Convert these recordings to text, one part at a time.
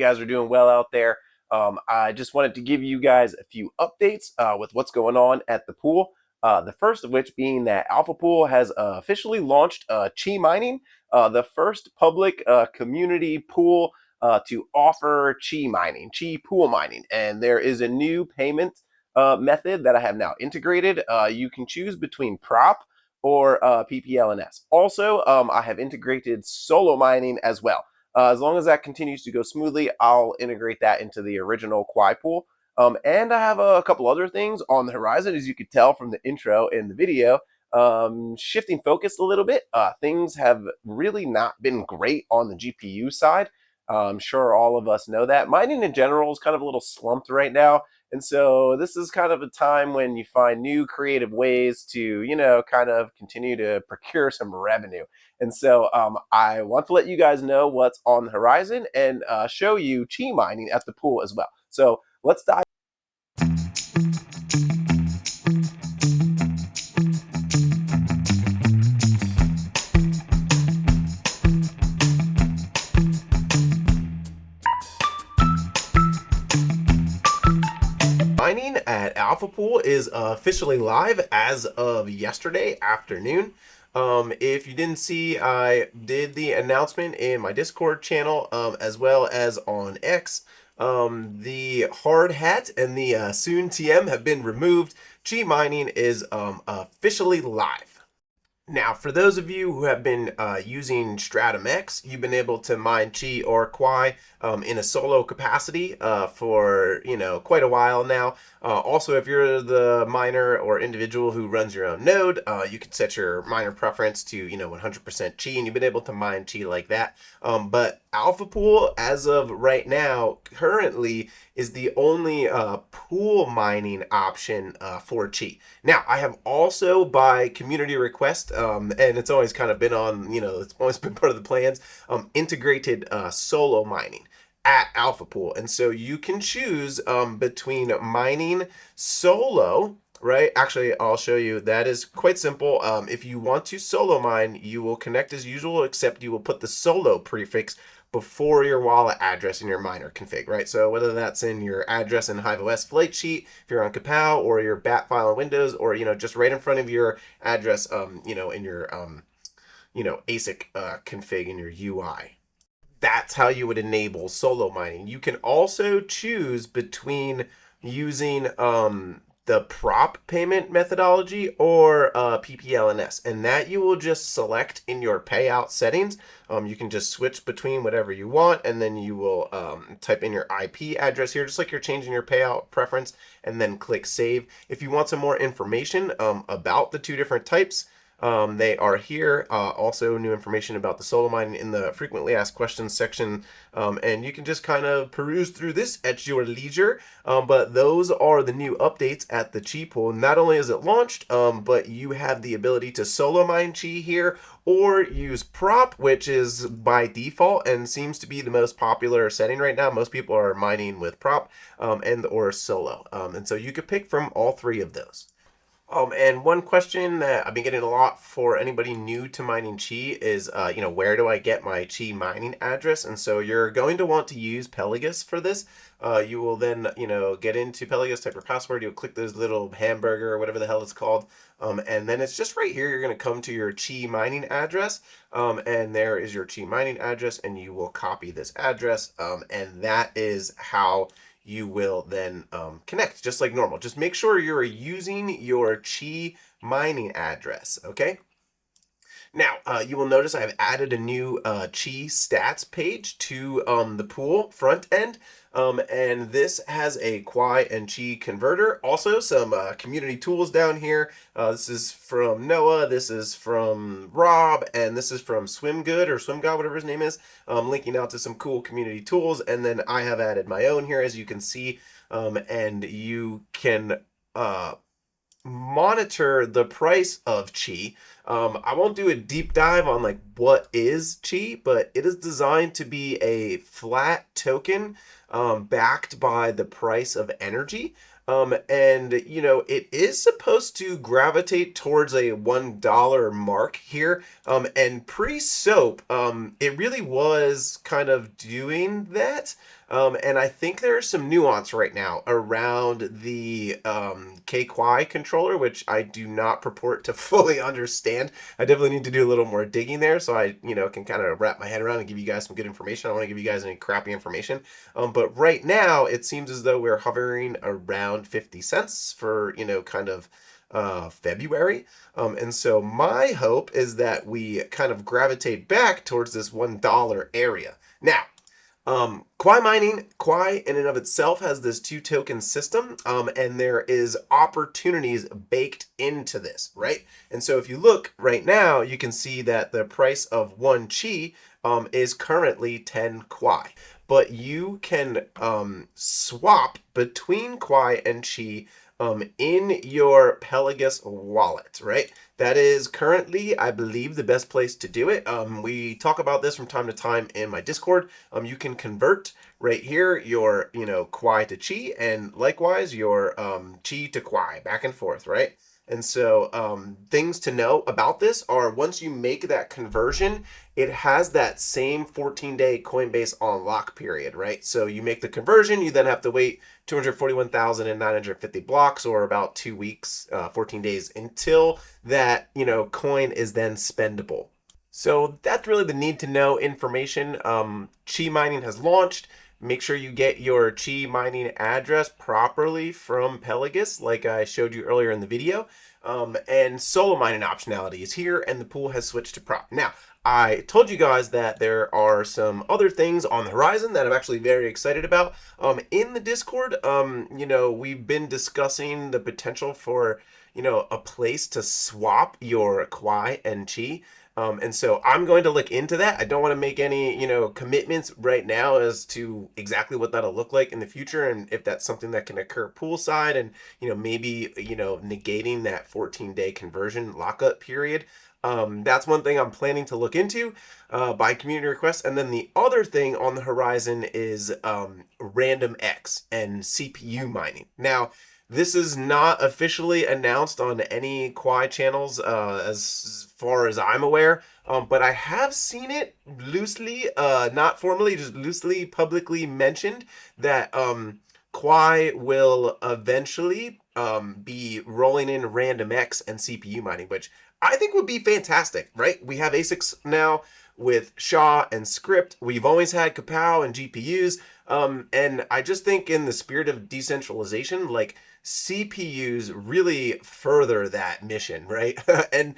you guys are doing well out there. I just wanted to give you guys a few updates with what's going on at the pool. The first of which being that AlphaPool has officially launched Qi Mining, the first public community pool to offer Qi mining, Qi pool mining. And there is a new payment method that I have now integrated. You can choose between prop or PPLNS. Also, I have integrated solo mining as well. As long as that continues to go smoothly, I'll integrate that into the original Quai pool. And I have a couple other things on the horizon, as you could tell from the intro in the video. Shifting focus a little bit, things have really not been great on the GPU side. I'm sure all of us know that. Mining in general is kind of a little slumped right now. And so this is kind of a time when you find new creative ways to, kind of continue to procure some revenue. And so I want to let you guys know what's on the horizon and show you Qi mining at the pool as well. So let's dive. Mining at AlphaPool is officially live as of yesterday afternoon. If you didn't see, I did the announcement in my Discord channel as well as on X. The hard hat and the soon TM have been removed. Qi mining is officially live. Now, for those of you who have been using RandomX, you've been able to mine Qi or Quai in a solo capacity for quite a while now. Also, if you're the miner or individual who runs your own node, you can set your miner preference to 100% Qi, and you've been able to mine Qi like that. But AlphaPool, as of right now, currently is the only pool mining option for Qi. Now, I have also, by community request, and it's always kind of been on, it's always been part of the plans, integrated solo mining at AlphaPool. And so you can choose between mining solo, right? Actually, I'll show you. That is quite simple. If you want to solo mine, you will connect as usual, except you will put the solo prefix before your wallet address in your miner config, right? So whether that's in your address in HiveOS flight sheet, if you're on Kapow, or your bat file in Windows, or just right in front of your address, in your ASIC config in your UI. That's how you would enable solo mining. You can also choose between using the prop payment methodology or PPLNS, and that you will just select in your payout settings. You can just switch between whatever you want, and then you will type in your IP address here, just like you're changing your payout preference, and then click save. If you want some more information about the two different types, they are here. Also, new information about the solo mining in the frequently asked questions section, and you can just kind of peruse through this at your leisure. But those are the new updates at the Qi pool. Not only is it launched, but you have the ability to solo mine Qi here, or use prop, which is by default and seems to be the most popular setting right now. Most people are mining with prop and or solo, and so you could pick from all three of those. And one question that I've been getting a lot for anybody new to mining Qi is, where do I get my Qi mining address? And so you're going to want to use Pelagus for this. You will then, get into Pelagus, type your password, you'll click this little hamburger or whatever the hell it's called. And then it's just right here, you're going to come to your Qi mining address. And there is your Qi mining address, and you will copy this address. And that is how you will then connect just like normal. Just make sure you're using your Qi mining address, okay? Now, you will notice I've added a new Qi stats page to the pool front end, and this has a Quai and Qi converter. Also, some community tools down here. This is from Noah, this is from Rob, and this is from SwimGod, or SwimGod, whatever his name is, linking out to some cool community tools. And then I have added my own here, as you can see, and you can monitor the price of Qi I won't do a deep dive on like what is Qi, but it is designed to be a flat token backed by the price of energy. And it is supposed to gravitate towards a $1 mark here. And pre-SOAP, it really was kind of doing that. And I think there's some nuance right now around the Quai controller, which I do not purport to fully understand. I definitely need to do a little more digging there so I, can kind of wrap my head around and give you guys some good information. I don't want to give you guys any crappy information. But right now, it seems as though we're hovering around 50 cents for, kind of February. And so my hope is that we kind of gravitate back towards this $1 area. Now, Quai mining, Quai in and of itself has this 2-token system, and there is opportunities baked into this, right? And so if you look right now, you can see that the price of 1 Qi is currently 10 Quai. But you can swap between Quai and Qi in your Pelagus wallet, right? That is currently, I believe, the best place to do it. We talk about this from time to time in my Discord. You can convert right here your, Quai to Qi, and likewise your Qi to Quai, back and forth, right? And so things to know about this are once you make that conversion, it has that same 14-day Coinbase unlock period, right? So you make the conversion, you then have to wait 241,950 blocks, or about 2 weeks, 14 days, until that, coin is then spendable. So that's really the need to know information. Qi mining has launched. Make sure you get your Qi mining address properly from Pelagus, like I showed you earlier in the video. And solo mining optionality is here, and the pool has switched to prop. Now, I told you guys that there are some other things on the horizon that I'm actually very excited about. In the Discord, we've been discussing the potential for, a place to swap your Quai and Qi. And so I'm going to look into that. I don't want to make any, commitments right now as to exactly what that'll look like in the future, and if that's something that can occur poolside, and, maybe, negating that 14-day conversion lockup period. That's one thing I'm planning to look into by community request. And then the other thing on the horizon is RandomX and CPU mining. Now, this is not officially announced on any Quai channels as far as I'm aware, but I have seen it loosely, not formally, just loosely publicly mentioned that Quai will eventually be rolling in RandomX and CPU mining, which I think would be fantastic, right? We have ASICs now with SHA and Script. We've always had Kapow and GPUs. And I just think in the spirit of decentralization, like, CPUs really further that mission, right? And,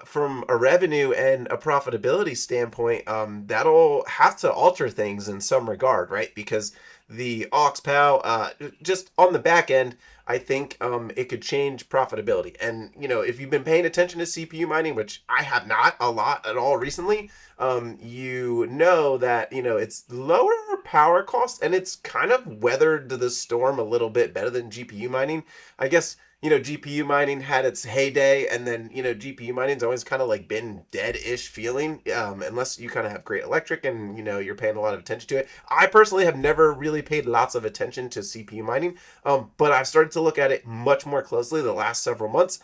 from a revenue and a profitability standpoint, that'll have to alter things in some regard, right? Because the AUX-POW, just on the back end, I think it could change profitability. And, if you've been paying attention to CPU mining, which I have not a lot at all recently, you know that, it's lower power cost, and it's kind of weathered the storm a little bit better than GPU mining. I guess, GPU mining had its heyday, and then, GPU mining's always kind of like been dead-ish feeling, unless you kind of have great electric and, you're paying a lot of attention to it. I personally have never really paid lots of attention to CPU mining, but I've started to look at it much more closely the last several months.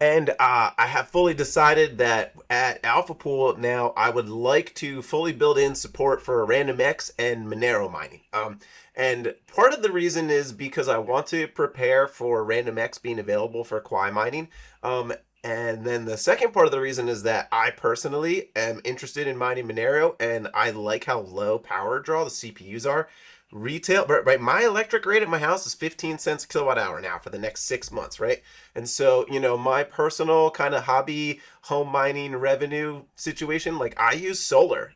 And I have fully decided that at AlphaPool now, I would like to fully build in support for RandomX and Monero mining. And part of the reason is because I want to prepare for RandomX being available for Quai mining. And then the second part of the reason is that I personally am interested in mining Monero, and I like how low power draw the CPUs are. Retail, right? My electric rate at my house is 15 cents a kilowatt hour now for the next 6 months, right? And so, my personal kind of hobby home mining revenue situation, like, I use solar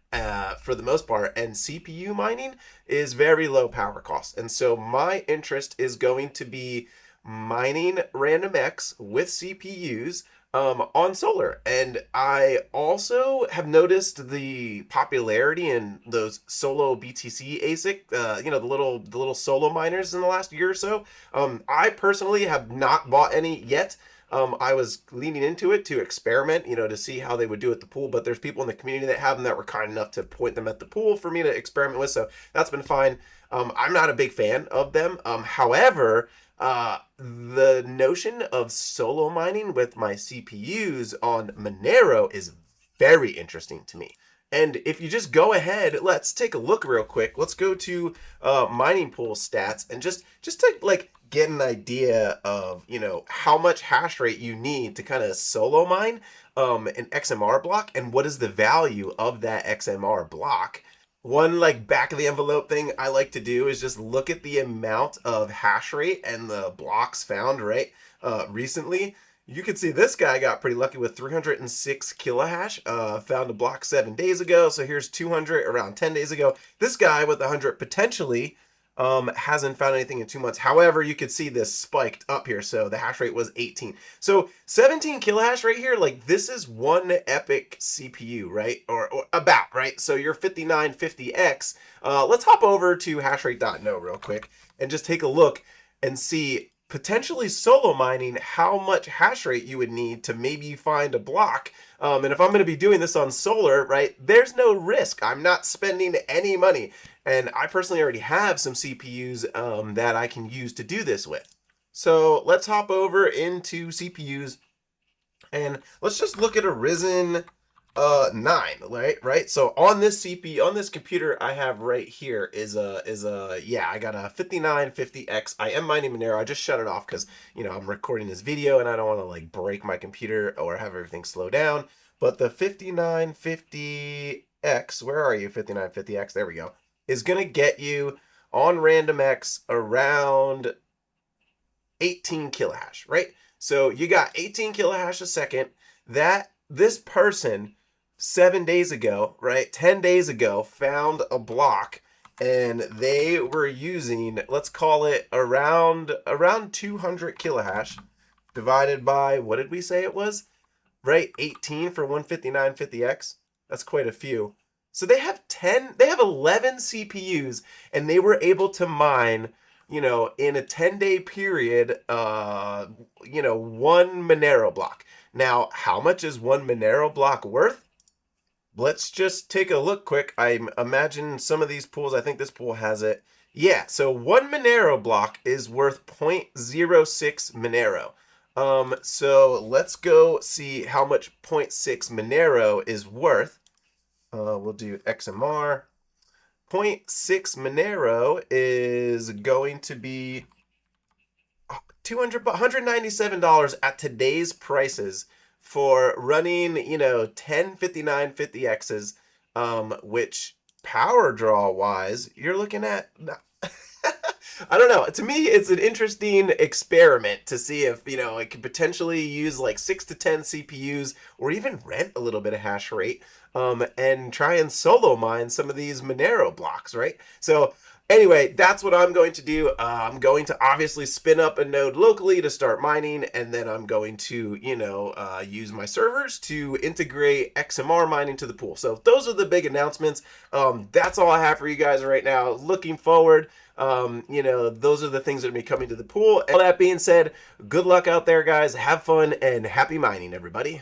for the most part, and CPU mining is very low power cost. And so my interest is going to be mining RandomX with CPUs on solar. And I also have noticed the popularity in those solo BTC ASIC, the little solo miners in the last year or so. I personally have not bought any yet. I was leaning into it to experiment, to see how they would do at the pool. But there's people in the community that have them that were kind enough to point them at the pool for me to experiment with. So that's been fine. I'm not a big fan of them. However, the notion of solo mining with my CPUs on Monero is very interesting to me. And if you just go ahead, let's take a look real quick. Let's go to mining pool stats and just to like get an idea of how much hash rate you need to kind of solo mine an XMR block, and what is the value of that XMR block. One like back of the envelope thing I like to do is just look at the amount of hash rate and the blocks found recently. You can see this guy got pretty lucky with 306 kilohash, found a block 7 days ago. So here's 200 around 10 days ago. This guy with 100 potentially hasn't found anything in 2 months. However, you could see this spiked up here. So the hash rate was 18. So 17 kilohash right here, like this is one epic CPU, right? Or about, right? So your 5950X, let's hop over to hashrate.no real quick and just take a look and see potentially solo mining how much hash rate you would need to maybe find a block. And if I'm going to be doing this on solar, right, there's no risk. I'm not spending any money. And I personally already have some CPUs that I can use to do this with. So let's hop over into CPUs and let's just look at a Ryzen 9, right? So on this CPU, on this computer I have right here is a I got a 5950X. I am mining Monero. I just shut it off because I'm recording this video and I don't want to like break my computer or have everything slow down. But the 5950X, where are you? 5950X, there we go, is gonna get you on RandomX around 18 kilohash, right? So you got 18 kilohash a second. That this person 7 days ago, right, 10 days ago, found a block and they were using, let's call it around 200 kilohash divided by, what did we say it was? Right, 18 for 15950X. That's quite a few. So they have 11 CPUs and they were able to mine, in a 10-day period, one Monero block. Now, how much is one Monero block worth? Let's just take a look quick. I imagine some of these pools, I think this pool has it. Yeah, so one Monero block is worth 0.06 Monero. So let's go see how much 0.6 Monero is worth. We'll do XMR. 0.6 Monero is going to be $197 at today's prices for running, 10 5950Xs, which power draw wise, you're looking at, I don't know. To me, it's an interesting experiment to see if, it could potentially use like 6 to 10 CPUs or even rent a little bit of hash rate, and try and solo mine some of these Monero blocks, right? So anyway, that's what I'm going to do. I'm going to obviously spin up a node locally to start mining, and then I'm going to, use my servers to integrate XMR mining to the pool. So those are the big announcements. That's all I have for you guys right now. Looking forward. Those are the things that are going to be coming to the pool. And all that being said, good luck out there, guys. Have fun and happy mining, everybody.